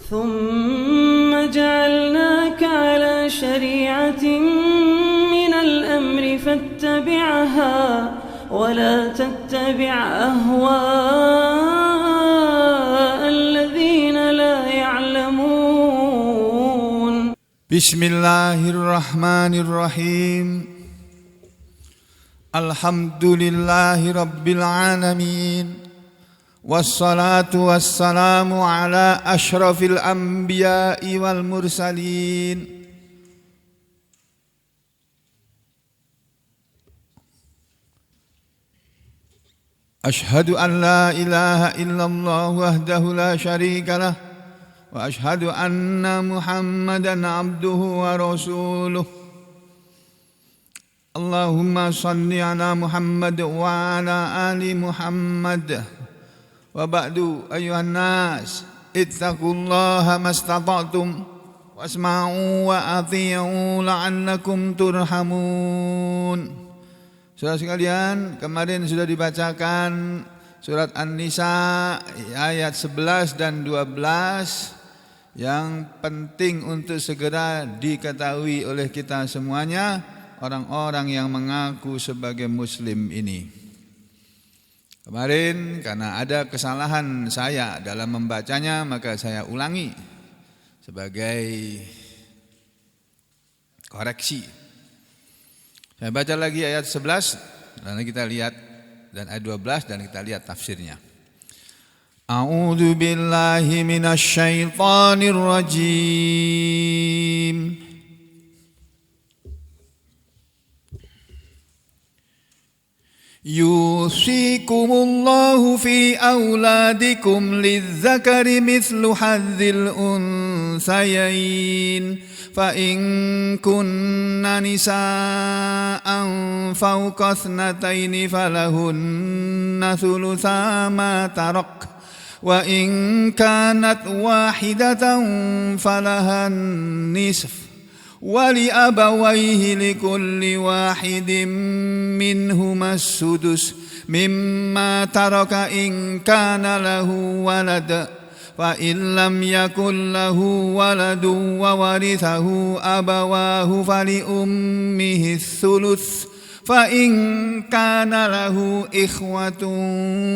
ثم جعلناك على شريعة من الأمر فاتبعها ولا تتبع أهواء الذين لا يعلمون. بسم الله الرحمن الرحيم. الحمد لله رب العالمين، والصلاة والسلام على أشرف الأنبياء والمرسلين أشهد أن لا إله إلا الله وحده لا شريك له، وأشهد أن محمدا عبده ورسوله. اللهم صل على محمد وعلى آل محمد. وبعد أيها الناس اتقوا الله ما استطعتم واسمعوا وأطيعوا لعلكم ترحمون. Saudara sekalian, kemarin sudah dibacakan surat An-Nisa ayat 11 dan 12 yang penting untuk segera diketahui oleh kita semuanya, orang-orang yang mengaku sebagai muslim ini. Kemarin karena ada kesalahan saya dalam membacanya, maka saya ulangi sebagai koreksi. Saya baca lagi ayat 11 dan kita lihat, dan ayat 12 dan kita lihat tafsirnya. A'udzu billahi minasy syaithanir rajim. Yusikumullahu fi auladikum lizzakari mithlu hadzil unsayain. فإن كن نساء فوق اثنتين فلهن ثلثا ما ترك، وإن كانت واحدة فلها النصف، ولأبويه لكل واحد منهما السدس مما ترك إن كان له ولد، فإن لم يكن له ولد وورثه أبواه فلأمه الثلث، فإن كان له إخوة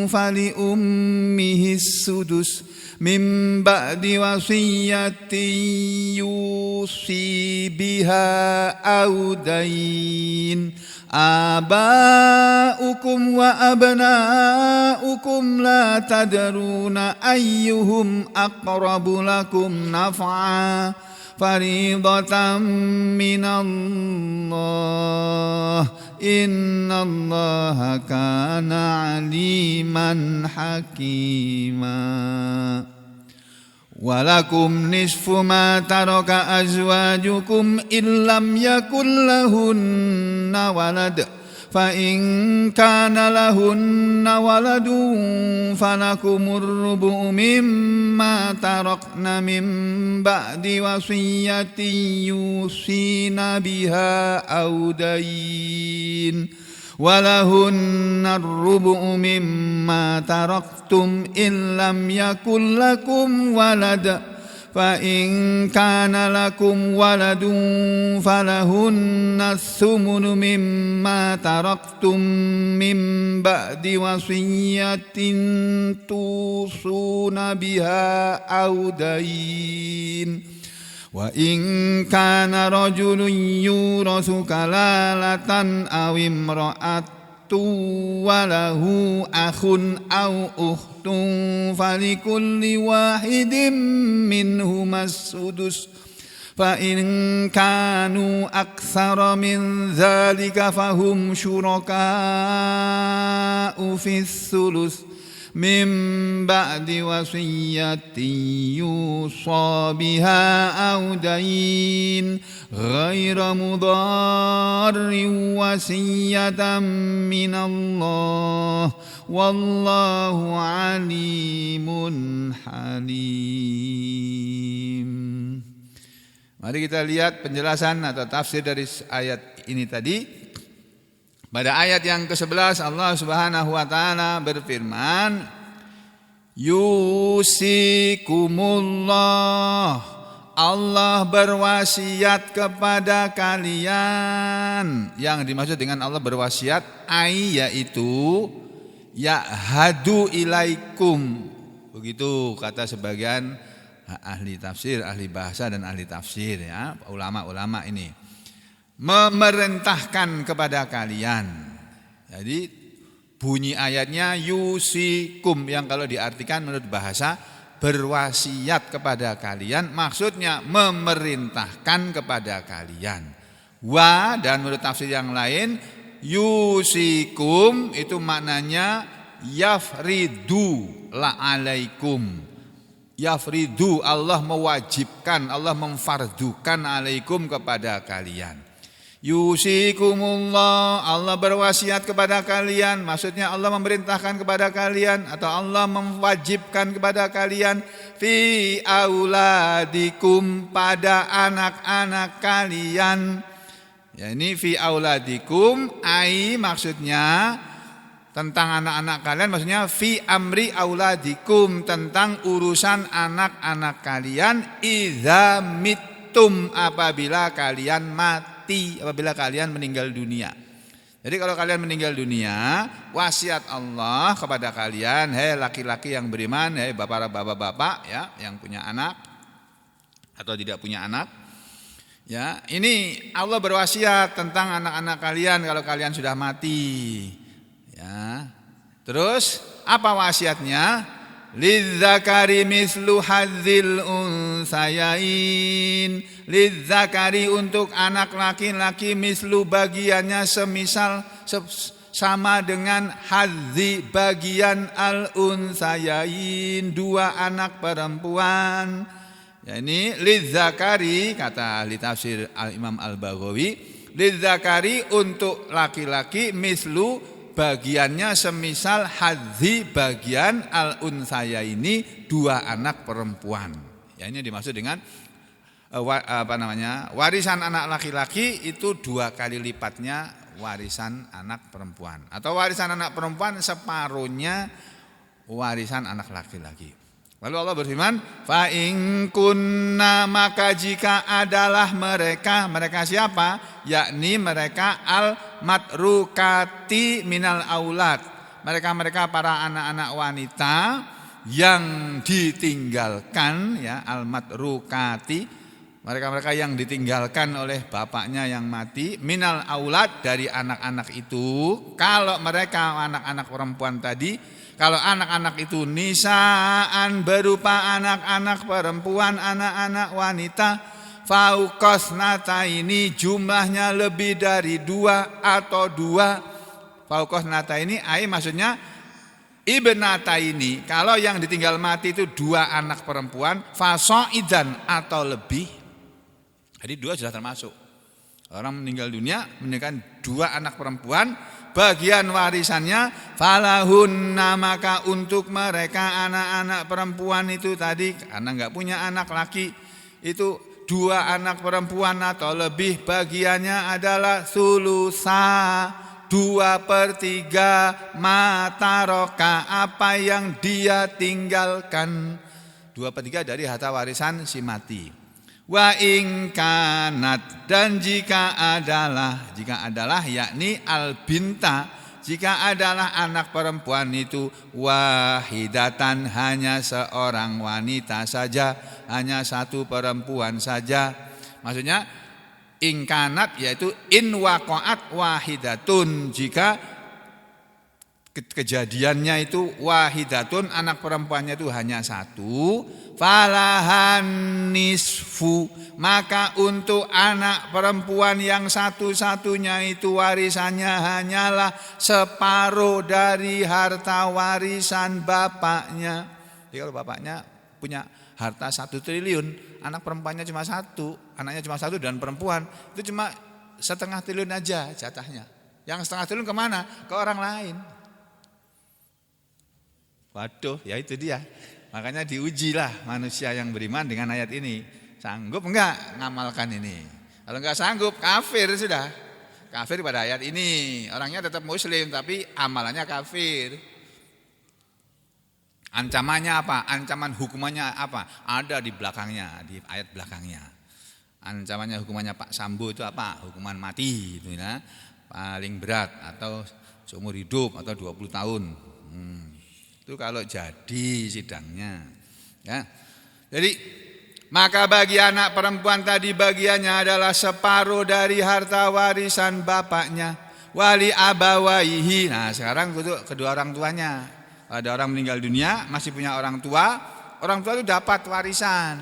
فلأمه السدس من بعد وصية يوصي بها أو دين. آباؤكم وأبناؤكم لا تدرون أيهم أقرب لكم نفعا فريضة من الله إن الله كان عليما حكيما. ولكم نصف ما ترك أزواجكم إن لم يكن لهن ولد، فإن كان لهن ولد فلكم الربع مما تركن من بعد وصية يوصين بها أو دين، ولهن الربع مما تركتم إن لم يكن لكم ولد، فإن كان لكم ولد فلهن الثمن مما تركتم من بعد وصية توصون بها أو دين. وإن كان رجل يورث كلالة أو امرأة وله أخ أو أخت فلكل واحد منهما السدس، فإن كانوا أكثر من ذلك فهم شركاء في الثلث من بعد وصية يوصى بها أو دين غير مضار وصية من الله والله عليم حليم. Mari kita lihat penjelasan atau tafsir dari ayat ini tadi. Pada ayat yang ke-11 Allah Subhanahu wa taala berfirman, Yusikumullah, Allah berwasiat kepada kalian. Yang dimaksud dengan Allah berwasiat yaitu ya'hadu ilaikum. Begitu kata sebagian ahli tafsir, ahli bahasa dan ahli tafsir ya, ulama-ulama ini. Memerintahkan kepada kalian. Jadi bunyi ayatnya yusikum, yang kalau diartikan menurut bahasa berwasiat kepada kalian, maksudnya memerintahkan kepada kalian. Wa, dan menurut tafsir yang lain yusikum itu maknanya yafridu la alaikum. Yafridu, Allah mewajibkan, Allah memfardukan alaikum kepada kalian. Yusikumullah, Allah berwasiat kepada kalian, maksudnya Allah memerintahkan kepada kalian atau Allah mewajibkan kepada kalian fi auladikum, pada anak-anak kalian. Ya, ini fi auladikum maksudnya tentang anak-anak kalian, maksudnya fi amri auladikum, tentang urusan anak-anak kalian, idza mittum, apabila kalian mati, apabila kalian meninggal dunia. Jadi kalau kalian meninggal dunia, wasiat Allah kepada kalian, hei laki-laki yang beriman, hei bapak-bapak ya, yang punya anak atau tidak punya anak, ya, ini Allah berwasiat tentang anak-anak kalian kalau kalian sudah mati. Ya. Terus apa wasiatnya? Lidzakari mislu hadzil unsayain. Lidzakari, untuk anak laki-laki, mislu bagiannya semisal sama dengan hadzi bagian al unsayain, dua anak perempuan. Ya, ini lidzakari, kata ahli tafsir Imam Al-Baghawi, lidzakari untuk laki-laki, mislu bagiannya semisal hadzi bagian al-unsaya, ini dua anak perempuan. Ya, ini dimaksud dengan warisan anak laki-laki itu 2 kali lipatnya warisan anak perempuan, atau warisan anak perempuan separuhnya warisan anak laki-laki. Lalu Allah berfirman, fa in kunna, maka jika adalah mereka siapa? Yakni mereka al-matrukati minal aulad. Mereka para anak-anak wanita yang ditinggalkan, ya, al-matrukati. Mereka yang ditinggalkan oleh bapaknya yang mati, minal aulad, dari anak-anak itu. Kalau mereka anak-anak perempuan tadi, kalau anak-anak itu nisaan, berupa anak-anak perempuan, anak-anak wanita, fauqosnata, ini jumlahnya lebih dari 2 atau 2. Fauqosnata ini maksudnya ibnata, ini kalau yang ditinggal mati itu 2 anak perempuan, fasoidan atau lebih. Jadi 2 sudah termasuk. Orang meninggal dunia meninggalkan 2 anak perempuan, bagian warisannya falahunna, maka untuk mereka anak-anak perempuan itu tadi, karena enggak punya anak laki, itu 2 anak perempuan atau lebih, bagiannya adalah sulusa, 2/3 mataroka, apa yang dia tinggalkan, 2/3 dari harta warisan si mati. Wa ingkanat, dan jika adalah yakni albinta, jika adalah anak perempuan itu wahidatan, hanya seorang wanita saja, hanya 1 perempuan saja. Maksudnya ingkanat yaitu in waqa'at wahidatun, jika kejadiannya itu wahidatun, anak perempuannya itu hanya 1, falahan nisfu, maka untuk anak perempuan yang satu-satunya itu warisannya hanyalah separuh dari harta warisan bapaknya. Jadi kalau bapaknya punya harta 1 triliun, anak perempuannya cuma 1, anaknya cuma 1 dan perempuan, itu cuma 0,5 triliun aja jatahnya. Yang 0,5 triliun kemana? Ke orang lain. Waduh, ya itu dia. Makanya diujilah manusia yang beriman dengan ayat ini. Sanggup enggak ngamalkan ini? Kalau enggak sanggup, kafir sudah. Kafir pada ayat ini. Orangnya tetap muslim tapi amalannya kafir. Ancamannya apa? Ancaman hukumannya apa? Ada di belakangnya, di ayat belakangnya. Ancamannya hukumannya Pak Sambo itu apa? Hukuman mati itu ya. Paling berat atau seumur hidup atau 20 tahun. Itu kalau jadi sidangnya. Ya. Jadi maka bagi anak perempuan tadi bagiannya adalah separuh dari harta warisan bapaknya. Wali abawaihi. Nah, sekarang kedua orang tuanya. Ada orang meninggal dunia masih punya orang tua itu dapat warisan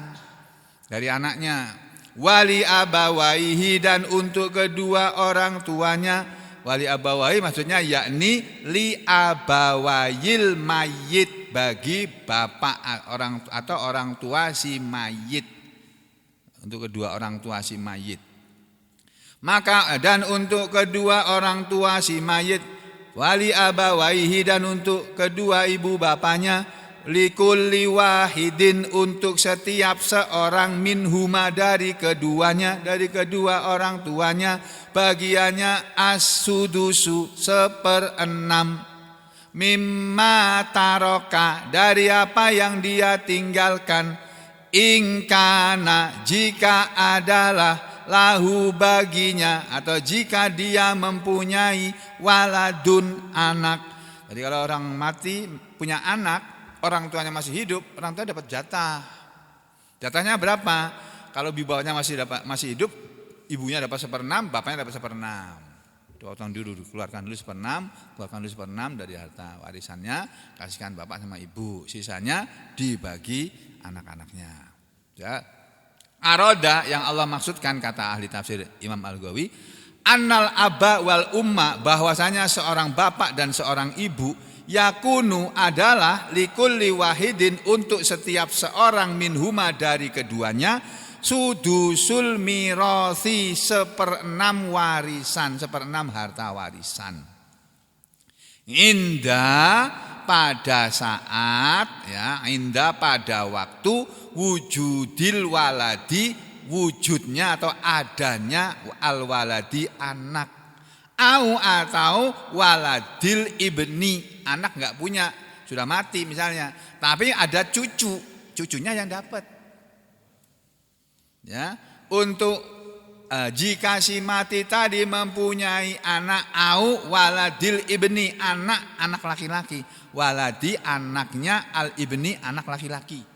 dari anaknya. Wali abawaihi, dan untuk kedua orang tuanya. Wali abawaihi maksudnya yakni li abawayil mayit, bagi bapak orang atau orang tua si mayit. Untuk kedua orang tua si mayit. Maka dan untuk kedua orang tua si mayit, wali abawaihi, dan untuk kedua ibu bapaknya, likulli wahidin, untuk setiap seorang minhuma dari keduanya, dari kedua orang tuanya, bagiannya as-sudusu 1/6 mimma taroka, dari apa yang dia tinggalkan, ingkana, jika adalah, lahu baginya, atau jika dia mempunyai waladun, anak. Jadi kalau orang mati punya anak, orang tuanya masih hidup, orang tua dapat jatah. Jatahnya berapa? Kalau bapaknya masih hidup, ibunya dapat 1/6, bapaknya dapat 1/6. Potong dulu, keluarkan dulu 1/6 dari harta warisannya, kasihkan bapak sama ibu, sisanya dibagi anak-anaknya. Ya. Aroda yang Allah maksudkan, kata ahli tafsir Imam Al-Ghawi, annal aba wal umma, bahwasanya seorang bapak dan seorang ibu, yakunu adalah likulli wahidin, untuk setiap seorang minhuma dari keduanya, sudusul mirasi 1/6 warisan, 1/6 harta warisan. Indah pada saat, ya, indah pada waktu wujudil waladi, wujudnya atau adanya al waladi, anak, atau waladil ibni, anak nggak punya, sudah mati misalnya, tapi ada cucunya yang dapat. Ya, untuk jika si mati tadi mempunyai anak, au waladil ibni, anak laki-laki, waladi anaknya, al ibni anak laki-laki.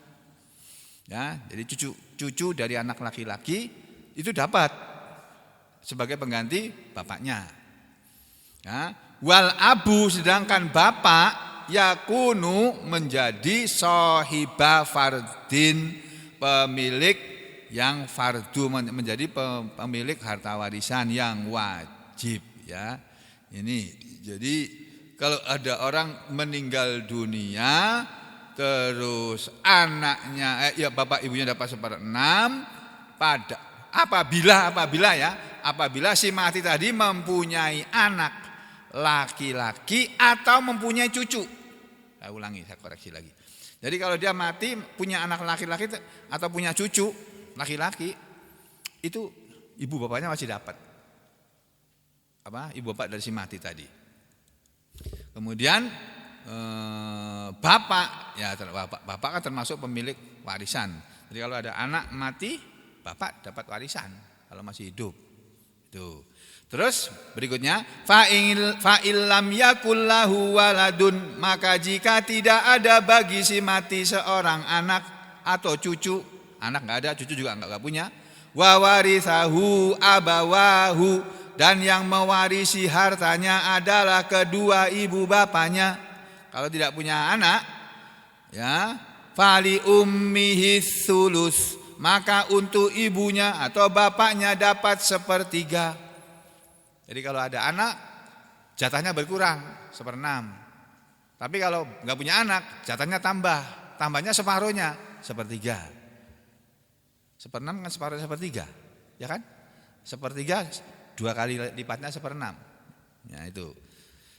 Ya, jadi cucu dari anak laki-laki itu dapat sebagai pengganti bapaknya. Ya, wal abu, sedangkan bapak yakunu menjadi sohiba fardin, pemilik yang fardu, menjadi pemilik harta warisan yang wajib. Ya, ini jadi kalau ada orang meninggal dunia, terus anaknya, bapak ibunya dapat 1/6, apabila si mati tadi mempunyai anak laki-laki atau mempunyai cucu. Saya ulangi, saya koreksi lagi. Jadi kalau dia mati punya anak laki-laki atau punya cucu laki-laki, itu ibu bapaknya masih dapat. Ibu bapak dari si mati tadi. Kemudian bapak kan termasuk pemilik warisan. Jadi kalau ada anak mati, bapak dapat warisan kalau masih hidup. Itu. Terus berikutnya, fa illam yakul lahu waladun, maka jika tidak ada bagi si mati seorang anak atau cucu, anak nggak ada, cucu juga nggak punya, wa warithahu abawahu, dan yang mewarisi hartanya adalah kedua ibu bapaknya. Kalau tidak punya anak, ya, fali ummihi sulus, maka untuk ibunya atau bapaknya dapat 1/3. Jadi kalau ada anak, jatahnya berkurang 1/6. Tapi kalau nggak punya anak, jatahnya tambahnya separuhnya 1/3. 1/6 kan separuh 1/3, ya kan? 1/3 2 kali lipatnya 1/6. Ya itu.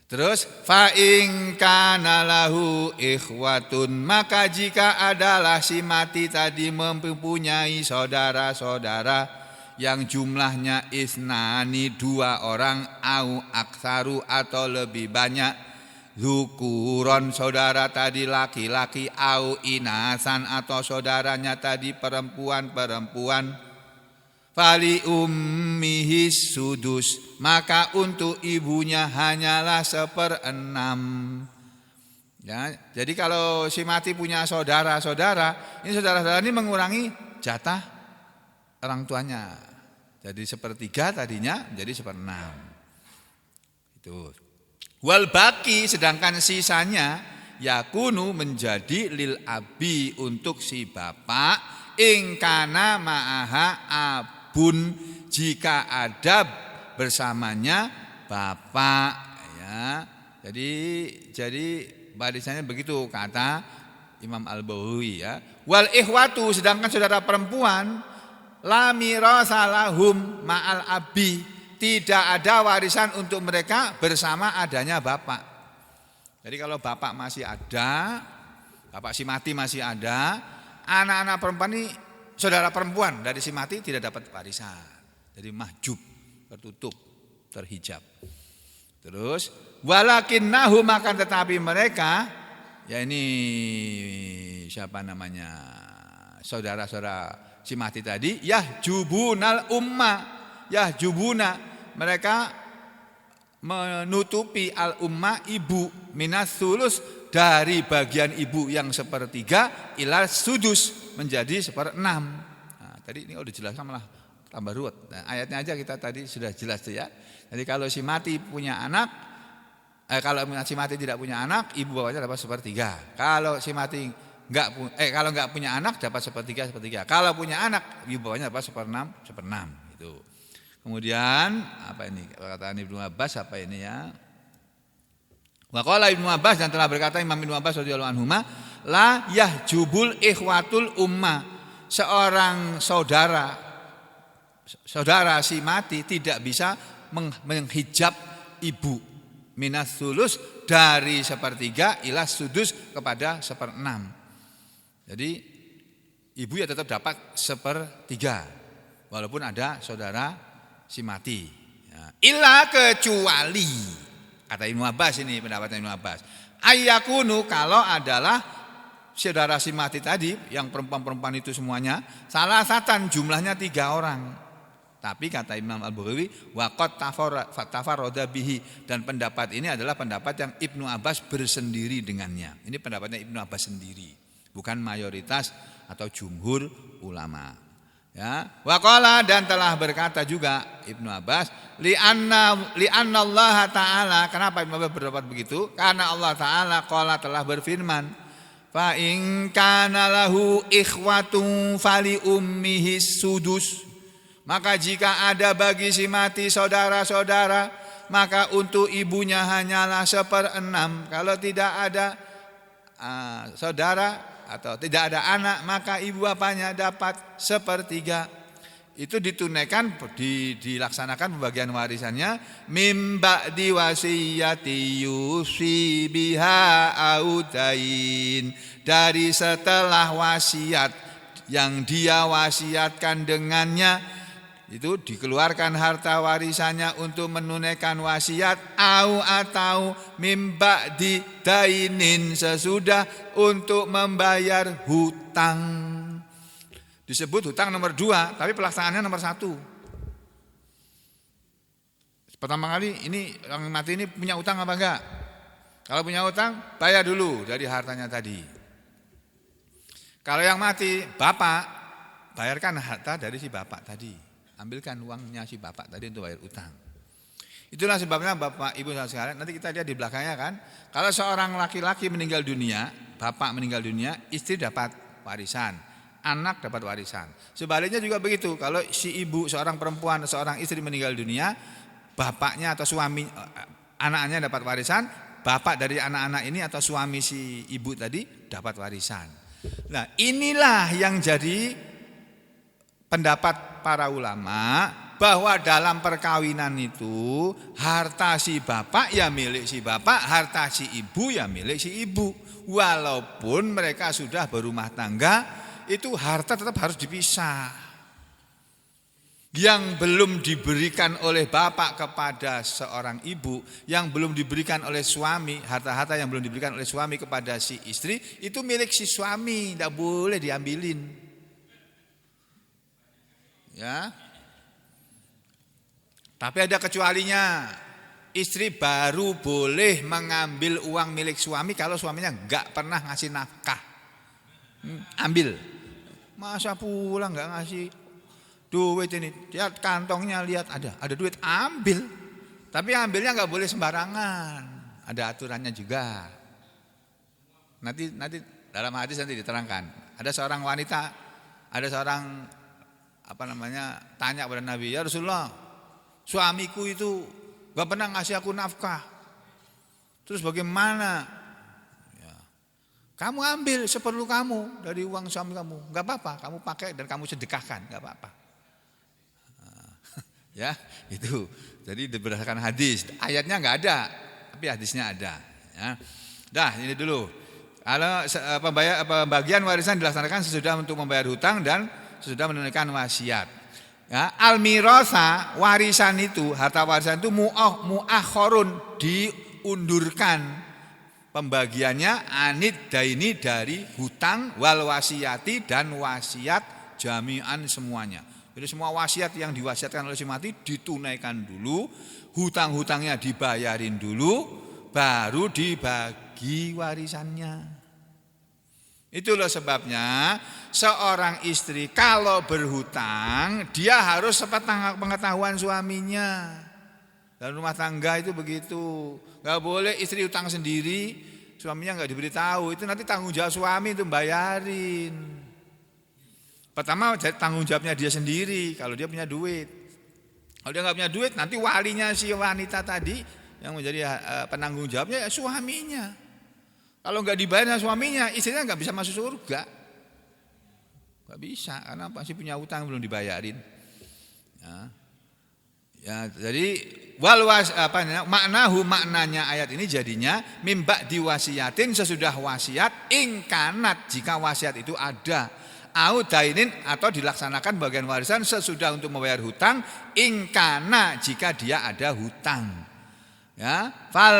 Terus fa in kana lahu ikhwatun, maka jika adalah si mati tadi mempunyai saudara-saudara yang jumlahnya isnani 2 orang, au aksaru atau lebih banyak, Zukuron saudara tadi laki-laki, au inasan atau saudaranya tadi perempuan-perempuan. Fali ummihis sudus, maka untuk ibunya hanyalah 1/6. Ya, jadi kalau si mati punya saudara-saudara, ini saudara-saudara ini mengurangi jatah orang tuanya. Jadi 1/3 tadinya jadi 1/6. Itu. Wal baki, sedangkan sisanya yakunu menjadi lil abi untuk si bapak, ingkana ma'aha abun, jika ada bersamanya bapak, ya. Jadi barisannya begitu kata Imam Al-Bawawi, ya. Wal ikhwatu, sedangkan saudara perempuan, la mirasa lahum ma'al abi, tidak ada warisan untuk mereka bersama adanya bapak. Jadi kalau bapak masih ada, bapak si mati masih ada, anak-anak perempuan ini saudara perempuan dari si mati tidak dapat warisan. Jadi mahjub, tertutup, terhijab. Terus walakinnahum, akan tetapi mereka, ya ini siapa namanya, saudara-saudara si mati tadi, yahjubunal umma, yahjubuna, mereka menutupi al umma, ibu, minas sulus, dari bagian ibu yang 1/3 ila sudus, menjadi 1/6. Nah, tadi ini udah jelas, malah tambah ruwet. Nah, ayatnya aja kita tadi sudah jelas tuh, ya. Jadi kalau si mati punya anak, kalau si mati tidak punya anak, ibu bapaknya dapat 1/3. Kalau si mati kalau enggak punya anak dapat 1/3. Kalau punya anak, ibu bapaknya dapat 1/6 gitu. Kemudian apa ini perkataan Ibnu Abbas, apa ini, ya? Wa qala Ibnu Abbas, dan telah berkata Imam Ibnu Abbas radhiyallahu anhuma, la yahjubul ikhwatul umma, seorang saudara si mati tidak bisa menghijab ibu, minas sulus, dari 1/3 ila sudus, kepada 1/6. Jadi ibu ya tetap dapat 1/3 walaupun ada saudara si mati, ya. Illa, kecuali, kata Ibnu Abbas, ini pendapatnya Ibnu Abbas, ayyakunu, kalau adalah saudara si mati tadi yang perempuan-perempuan itu semuanya salah satan, jumlahnya 3 orang. Tapi kata Imam Al-Baghawi, waqad tafarrada bihi, dan pendapat ini adalah pendapat yang Ibnu Abbas bersendiri dengannya. Ini pendapatnya Ibnu Abbas sendiri, bukan mayoritas atau jumhur ulama. Ya, waqala, dan telah berkata juga Ibnu Abbas, li'anna Allah Ta'ala, kenapa Ibnu Abbas berpendapat begitu? Karena Allah Ta'ala qala, telah berfirman, fa in kana lahu ikhwatun fali ummihi sudus, maka jika ada bagi si mati saudara-saudara, maka untuk ibunya hanyalah 1/6. Kalau tidak ada saudara atau tidak ada anak, maka ibu bapaknya dapat 1/3. Itu ditunaikan, dilaksanakan pembagian warisannya mim ba'di wasiyati yusi biha audain, dari setelah wasiat yang dia wasiatkan dengannya, itu dikeluarkan harta warisannya untuk menunaikan wasiat, atau mimba di dainin, sesudah untuk membayar hutang. Disebut hutang nomor 2, tapi pelaksanaannya nomor 1. Pertama kali ini orang mati ini punya hutang apa enggak? Kalau punya hutang, bayar dulu dari hartanya tadi. Kalau yang mati bapak, bayarkan harta dari si bapak tadi. Ambilkan uangnya si bapak tadi untuk bayar utang. Itulah sebabnya Bapak Ibu sekalian, nanti kita lihat di belakangnya kan, kalau seorang laki-laki meninggal dunia, bapak meninggal dunia, istri dapat warisan, anak dapat warisan. Sebaliknya juga begitu, kalau si ibu, seorang perempuan, seorang istri meninggal dunia, bapaknya atau suami, anaknya dapat warisan, bapak dari anak-anak ini atau suami si ibu tadi dapat warisan. Nah, inilah yang jadi pendapat para ulama, bahwa dalam perkawinan itu harta si bapak ya milik si bapak, harta si ibu ya milik si ibu. Walaupun mereka sudah berumah tangga, itu harta tetap harus dipisah. yang belum diberikan oleh bapak kepada seorang ibu, yang belum diberikan oleh suami, harta-harta yang belum diberikan oleh suami kepada si istri, itu milik si suami, tidak boleh diambilin. Ya. Tapi ada kecualinya. Istri baru boleh mengambil uang milik suami kalau suaminya enggak pernah ngasih nafkah. Ambil. Masa pulang enggak ngasih duit ini, lihat kantongnya, lihat ada duit, ambil. Tapi ambilnya nggak boleh sembarangan, ada aturannya juga. Nanti dalam hadis nanti diterangkan. Ada seorang wanita, ada seorang tanya kepada Nabi, ya Rasulullah, suamiku itu nggak pernah ngasih aku nafkah. Terus bagaimana? Ya, kamu ambil seperlu kamu dari uang suami kamu, nggak apa-apa, kamu pakai dan kamu sedekahkan, nggak apa-apa. Ya, itu. Jadi berdasarkan hadis, ayatnya enggak ada, tapi hadisnya ada, ya. Dah, ini dulu. Kalau pembagian warisan dilaksanakan sesudah untuk membayar hutang dan sesudah menunaikan wasiat. Ya, al-mirasa, warisan itu, harta warisan itu muakhorun, diundurkan pembagiannya anid daini, dari hutang, wal wasiyati, dan wasiat jami'an semuanya. Jadi semua wasiat yang diwasiatkan oleh si mati ditunaikan dulu, hutang-hutangnya dibayarin dulu, baru dibagi warisannya. Itulah sebabnya seorang istri kalau berhutang, dia harus sepengetahuan suaminya. Dalam rumah tangga itu begitu, nggak boleh istri hutang sendiri, suaminya nggak diberitahu. Itu nanti tanggung jawab suami itu bayarin. Pertama tanggung jawabnya dia sendiri kalau dia punya duit. Kalau dia nggak punya duit, nanti walinya si wanita tadi yang menjadi penanggung jawabnya ya suaminya. Kalau nggak dibayar suaminya, istrinya nggak bisa masuk surga. Nggak bisa karena pasti punya utang belum dibayarin. Ya, jadi maknanya ayat ini jadinya mimba diwasiatin, sesudah wasiat, ingkanat, jika wasiat itu ada. Audainin, atau dilaksanakan bagian warisan sesudah untuk membayar hutang, ingkana, jika dia ada hutang. Ya, fal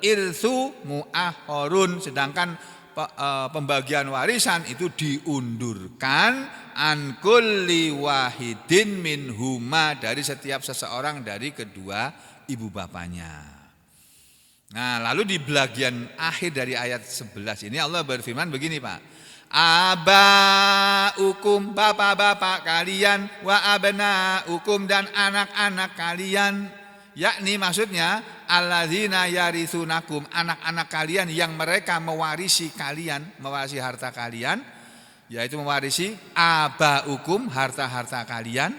irsu muahorun, sedangkan pembagian warisan itu diundurkan an kulli wahidin min huma, dari setiap seseorang dari kedua ibu bapaknya. Nah, lalu di bagian akhir dari ayat 11 ini Allah berfirman begini, Pak. Abaukum, bapak-bapak kalian, wa abnaukum, dan anak-anak kalian, yakni maksudnya alladzina yaritsunakum, anak-anak kalian yang mereka mewarisi kalian, mewarisi harta kalian, yaitu mewarisi abaukum, harta-harta kalian.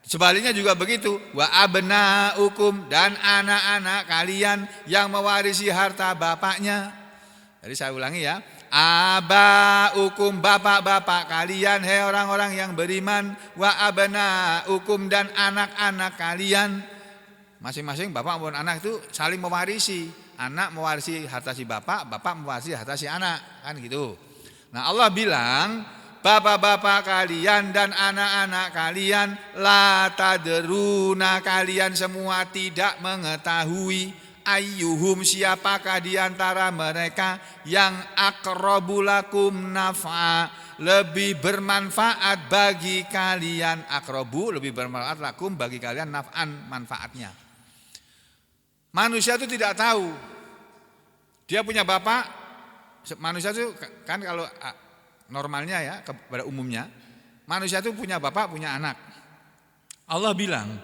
Sebaliknya juga begitu, wa abnaukum, dan anak-anak kalian yang mewarisi harta bapaknya. Jadi saya ulangi ya. Abaukum, bapak-bapak kalian, hei orang-orang yang beriman, wa abnaukum, dan anak-anak kalian. Masing-masing bapak maupun anak itu saling mewarisi. Anak mewarisi harta si bapak, bapak mewarisi harta si anak, kan gitu. Nah, Allah bilang, bapak-bapak kalian dan anak-anak kalian, la tadruna, kalian semua tidak mengetahui, ayyuhum, siapakah di antara mereka yang aqrabu lakum naf'a, lebih bermanfaat bagi kalian, aqrabu, lebih bermanfaat lakum, bagi kalian, naf'an, manfaatnya. Manusia itu tidak tahu. Dia punya bapak, manusia itu kan kalau normalnya ya, pada umumnya, manusia itu punya bapak, punya anak. Allah bilang,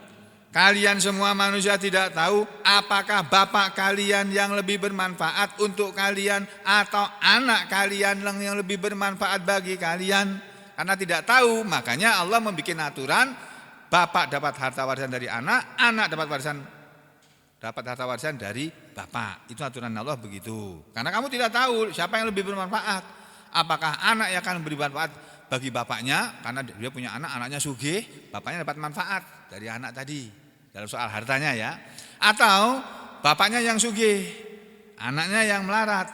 kalian semua manusia tidak tahu apakah bapak kalian yang lebih bermanfaat untuk kalian atau anak kalian yang lebih bermanfaat bagi kalian. Karena tidak tahu, makanya Allah membuat aturan, bapak dapat harta warisan dari anak, anak dapat harta warisan dari bapak. Itu aturan Allah begitu. Karena kamu tidak tahu siapa yang lebih bermanfaat. Apakah anak yang akan bermanfaat bagi bapaknya karena dia punya anak, anaknya sugih, bapaknya dapat manfaat dari anak tadi. Dalam soal hartanya ya, atau bapaknya yang sugih, anaknya yang melarat.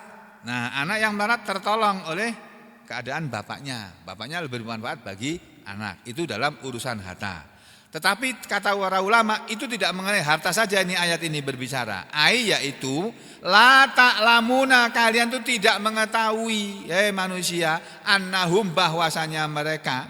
Nah, anak yang melarat tertolong oleh keadaan bapaknya lebih bermanfaat bagi anak. Itu dalam urusan harta. Tetapi kata para ulama itu tidak mengenai harta saja ini ayat ini berbicara. Yaitu la ta'lamuna, kalian itu tidak mengetahui manusia annahum, bahwasanya mereka,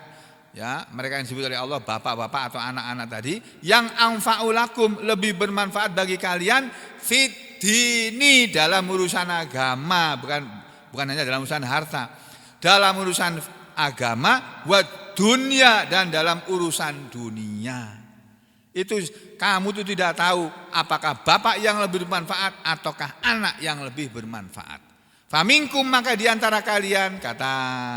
ya, mereka yang disebut oleh Allah bapak-bapak atau anak-anak tadi, yang anfa'ulakum, lebih bermanfaat bagi kalian, fit dini, dalam urusan agama, bukan hanya dalam urusan harta, dalam urusan agama, wa dunia, dan dalam urusan dunia. Itu kamu tuh tidak tahu apakah bapak yang lebih bermanfaat ataukah anak yang lebih bermanfaat. Faminkum, maka diantara kalian, kata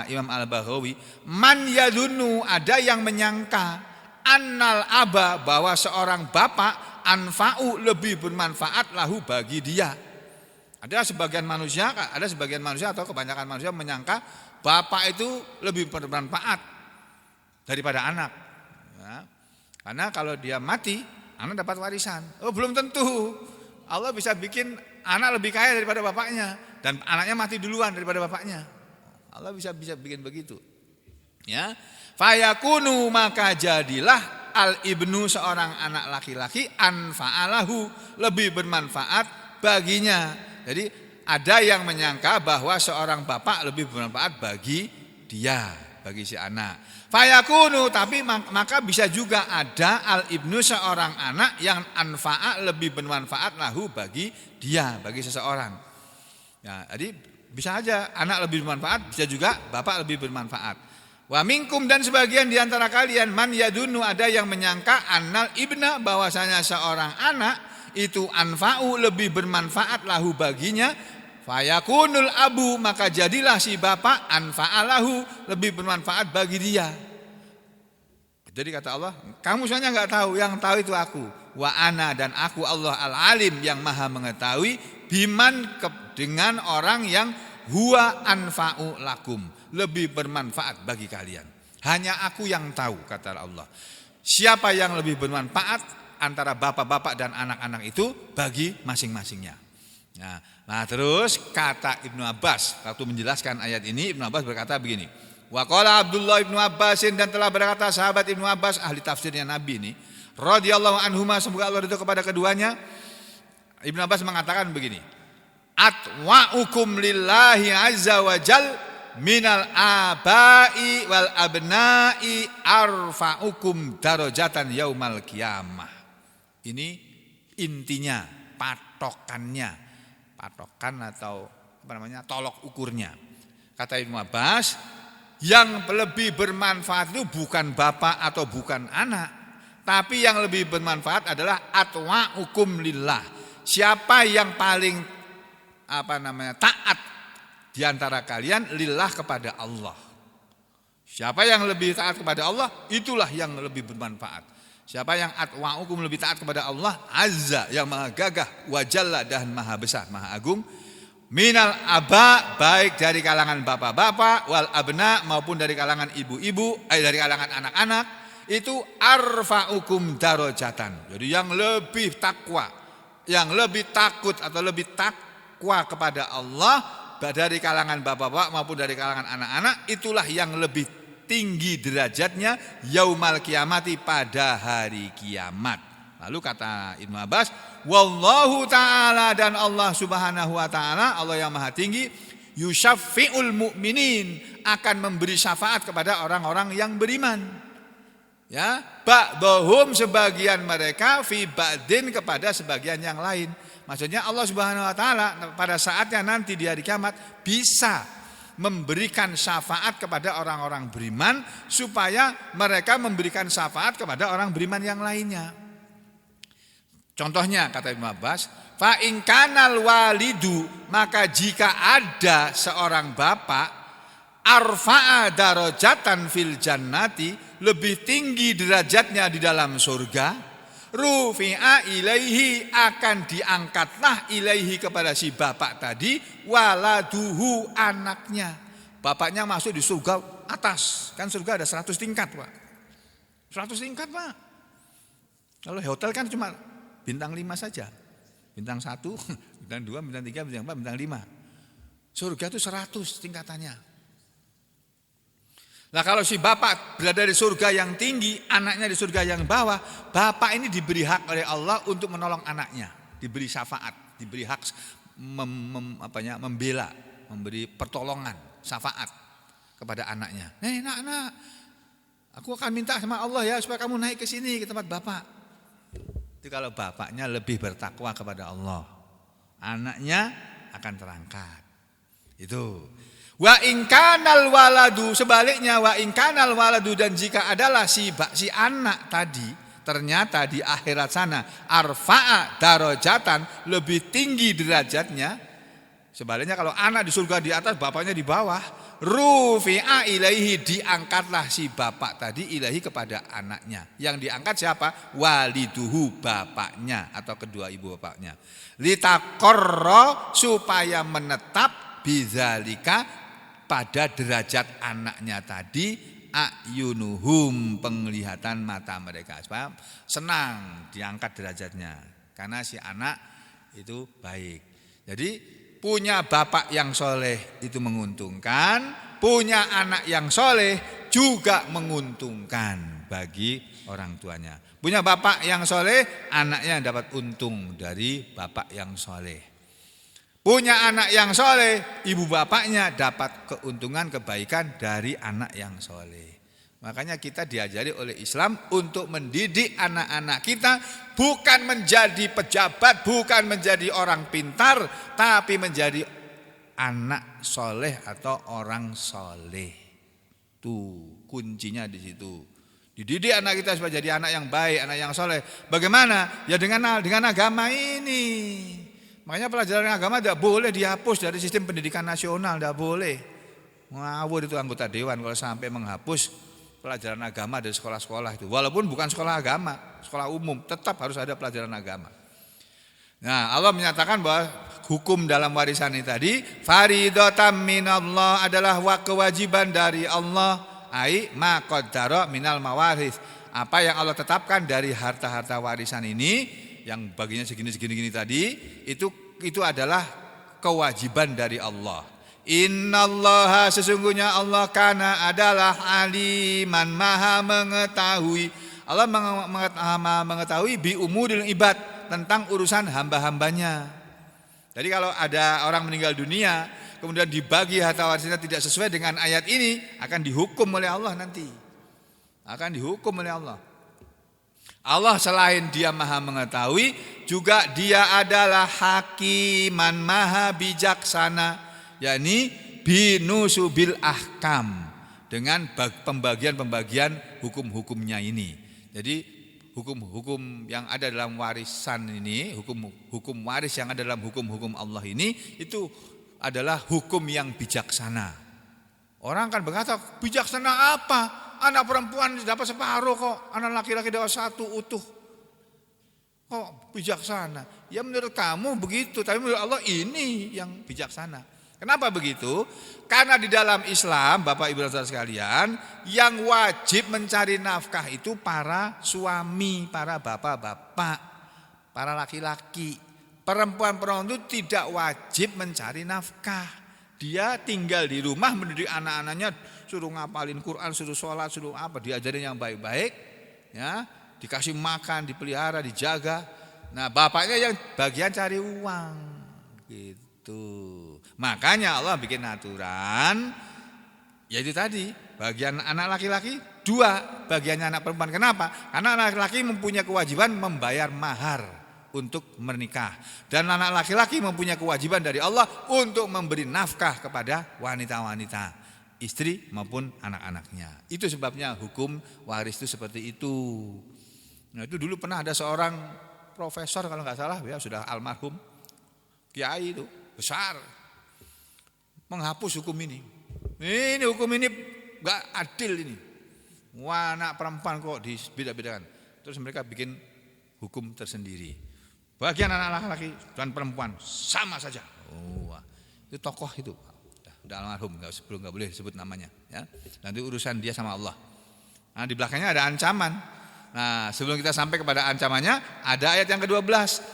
Imam Al-Baghawi, man yadunnu, ada yang menyangka, annal aba, bahwa seorang bapak, anfa'u, lebih bermanfaat lahu, bagi dia. Ada sebagian manusia atau kebanyakan manusia menyangka bapak itu lebih bermanfaat daripada anak, ya. Karena kalau dia mati, anak dapat warisan. Belum tentu. Allah bisa bikin anak lebih kaya daripada bapaknya, dan anaknya mati duluan daripada bapaknya. Allah bisa bikin begitu, ya. Fayakunu, maka jadilah al ibnu, seorang anak laki-laki, anfa'alahu, lebih bermanfaat baginya. Jadi ada yang menyangka bahwa seorang bapak lebih bermanfaat bagi dia, bagi si anak. Fayakunu, tapi maka bisa juga ada al ibnu, seorang anak yang anfa'a, lebih bermanfaat lahu, bagi dia, bagi seseorang. Ya, jadi bisa aja anak lebih bermanfaat, bisa juga bapak lebih bermanfaat. Wa minkum, dan sebagian diantara kalian, man yadunu, ada yang menyangka annal ibna, bahwasanya seorang anak itu anfa'u, lebih bermanfaat lahu, baginya. Fayakunul abu, maka jadilah si bapak anfa'alahu, lebih bermanfaat bagi dia. Jadi kata Allah, kamu sebenarnya enggak tahu, yang tahu itu aku. Wa ana, dan aku Allah al-alim, yang maha mengetahui, biman, dengan orang yang huwa anfa'u lakum, lebih bermanfaat bagi kalian. Hanya aku yang tahu, kata Allah, siapa yang lebih bermanfaat antara bapak-bapak dan anak-anak itu bagi masing-masingnya. Nah, terus kata Ibnu Abbas waktu menjelaskan ayat ini, Ibnu Abbas berkata begini. Wa qala Abdullah Ibnu Abbasin, dan telah berkata sahabat Ibnu Abbas, ahli tafsirnya Nabi ini, radhiyallahu anhuma, semoga Allah ridho kepada keduanya. Ibnu Abbas mengatakan begini, atwa'ukum lillahi azza wa jal minal abai wal abnai arfa'ukum darajatan yaumal qiyamah. Ini intinya, patokan atau tolok ukurnya. Kata Ibnu Abbas, yang lebih bermanfaat itu bukan bapak atau bukan anak, tapi yang lebih bermanfaat adalah atwa'ukum lillah. Siapa yang paling taat di antara kalian lillah, kepada Allah. Siapa yang lebih taat kepada Allah, itulah yang lebih bermanfaat. Siapa yang atwa'ukum, lebih taat kepada Allah azza, yang maha gagah, wa jalla, dan maha besar, maha agung, minal aba, baik dari kalangan bapak-bapak, wal abna, maupun dari kalangan ibu-ibu, dari kalangan anak-anak, itu arfa'ukum darajatan. Jadi yang lebih takwa, yang lebih takut atau lebih takwa kepada Allah dari kalangan bapak-bapak maupun dari kalangan anak-anak, itulah yang lebih tinggi derajatnya yaumal kiamati, pada hari kiamat. Lalu kata Ibnu Abbas, wallahu ta'ala, dan Allah subhanahu wa ta'ala, Allah yang maha tinggi, yusyaffi'ul mu'minin, akan memberi syafaat kepada orang-orang yang beriman. Ya, ba'dhum, sebagian mereka, fi ba'din, kepada sebagian yang lain. Maksudnya Allah subhanahu wa ta'ala pada saatnya nanti di hari kiamat bisa memberikan syafaat kepada orang-orang beriman, supaya mereka memberikan syafaat kepada orang beriman yang lainnya. Contohnya kata Ibnu Abbas, fa in kanal walidu, maka jika ada seorang bapak, arfa'a darajatan fil jannati, lebih tinggi derajatnya di dalam surga, rufi'a ilaihi, akan diangkatlah ilaihi, kepada si bapak tadi, waladuhu, anaknya. Bapaknya masuk di surga atas, kan surga ada 100 tingkat Pak, 100 tingkat Pak. Kalau hotel kan cuma bintang 5 saja, bintang 1, bintang 2, bintang 3, bintang 4, bintang 5. Surga itu 100 tingkatannya. Nah kalau si bapak berada di surga yang tinggi, anaknya di surga yang bawah, bapak ini diberi hak oleh Allah untuk menolong anaknya, diberi syafaat, diberi hak membela, memberi pertolongan, syafaat kepada anaknya. Nak, aku akan minta sama Allah ya supaya kamu naik ke sini ke tempat bapak. Itu kalau bapaknya lebih bertakwa kepada Allah, anaknya akan terangkat. Itu. Wa in kanal waladu, sebaliknya wa in kanal waladu, dan jika adalah si anak tadi ternyata di akhirat sana arfa'a darajatan, lebih tinggi derajatnya. Sebaliknya kalau anak di surga di atas, bapaknya di bawah, rufi'a ilaihi, diangkatlah si bapak tadi ilaihi kepada anaknya. Yang diangkat siapa? Waliduhu, bapaknya atau kedua ibu bapaknya. Litaqarra, supaya menetap bidzalika, pada derajat anaknya tadi, ayunuhum, penglihatan mata mereka, supaya senang diangkat derajatnya karena si anak itu baik. Jadi punya bapak yang soleh itu menguntungkan, punya anak yang soleh juga menguntungkan bagi orang tuanya. Punya bapak yang soleh, anaknya dapat untung dari bapak yang soleh. Punya anak yang soleh, ibu bapaknya dapat keuntungan, kebaikan dari anak yang soleh. Makanya kita diajari oleh Islam untuk mendidik anak-anak kita bukan menjadi pejabat, bukan menjadi orang pintar, tapi menjadi anak soleh atau orang soleh. Tuh kuncinya di situ. Dididik anak kita supaya jadi anak yang baik, anak yang soleh. Bagaimana? Ya dengan agama ini. Makanya pelajaran agama tidak boleh dihapus dari sistem pendidikan nasional, tidak boleh. Ngawur itu anggota dewan kalau sampai menghapus pelajaran agama dari sekolah-sekolah itu. Walaupun bukan sekolah agama, sekolah umum, tetap harus ada pelajaran agama. Nah, Allah menyatakan bahwa hukum dalam warisan ini tadi, faridotam minallah, adalah kewajiban dari Allah, ai ma qaddara minal mawaris. Apa yang Allah tetapkan dari harta-harta warisan ini, yang baginya segini tadi, itu adalah kewajiban dari Allah. Innallaha, sesungguhnya Allah kana adalah aliman, maha mengetahui. Allah mengetahui bi umuril ibad, tentang urusan hamba-hambanya. Jadi kalau ada orang meninggal dunia kemudian dibagi harta warisnya tidak sesuai dengan ayat ini, akan dihukum oleh Allah nanti. Akan dihukum oleh Allah. Allah selain dia maha mengetahui, juga dia adalah hakiman, maha bijaksana, yakni binusubil ahkam, dengan pembagian hukum-hukumnya ini. Jadi hukum-hukum yang ada dalam warisan ini, hukum waris yang ada dalam hukum-hukum Allah ini, itu adalah hukum yang bijaksana. Orang kan berkata, bijaksana apa? Anak perempuan dapat separuh kok, anak laki-laki dapat satu utuh. Kok bijaksana? Ya menurut kamu begitu, tapi menurut Allah ini yang bijaksana. Kenapa begitu? Karena di dalam Islam, Bapak Ibu saudara sekalian, yang wajib mencari nafkah itu para suami, para bapak-bapak, para laki-laki. Perempuan-perempuan itu tidak wajib mencari nafkah. Dia tinggal di rumah mendidik anak-anaknya, suruh ngapalin Quran, suruh sholat, suruh apa, diajarin yang baik-baik, ya, dikasih makan, dipelihara, dijaga. Nah, bapaknya yang bagian cari uang, gitu. Makanya Allah bikin aturan, yaitu tadi, bagian anak laki-laki 2, bagiannya anak perempuan. Kenapa? Karena anak laki-laki mempunyai kewajiban membayar mahar untuk menikah, dan anak laki-laki mempunyai kewajiban dari Allah untuk memberi nafkah kepada wanita-wanita, istri maupun anak-anaknya. Itu sebabnya hukum waris itu seperti itu. Nah, itu dulu pernah ada seorang profesor kalau nggak salah, ya sudah almarhum, kiai itu besar, menghapus hukum ini. Ini hukum ini nggak adil ini. Wah, anak perempuan kok dibeda-bedakan. Terus mereka bikin hukum tersendiri. Bagian anak laki-laki dan perempuan sama saja. Oh, itu tokoh itu, udah almarhum, nggak boleh disebut namanya. Ya, nanti urusan dia sama Allah. Nah, di belakangnya ada ancaman. Nah, sebelum kita sampai kepada ancamannya, ada ayat yang ke-12.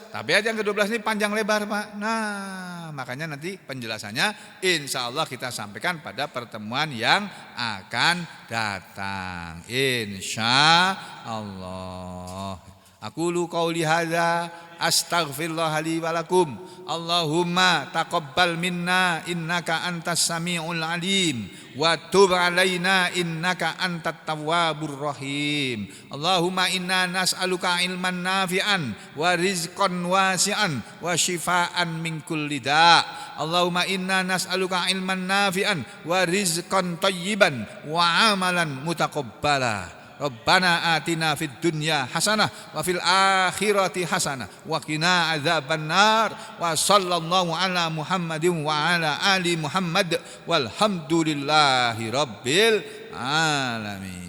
Tapi ayat yang ke-12 ini panjang lebar, Pak. Nah, makanya nanti penjelasannya insya Allah kita sampaikan pada pertemuan yang akan datang. Insya Allah. Aqulu qauli hadza astaghfirullah li wa lakum. Allahumma taqabbal minna innaka antas samiul alim wa tub alaina innaka antat tawwabur rahim. Allahumma inna nas'aluka ilman nafi'an wa rizqan wasi'an wa shifaan min kulli da'. Allahumma inna nas'aluka ilman nafi'an wa rizqan thayyiban wa amalan mutaqabbala. Rabbana atina fid dunya hasanah wa fil akhirati hasanah wa qina adzabannar wa sallallahu ala Muhammadin wa ala ali Muhammad walhamdulillahi rabbil alamin.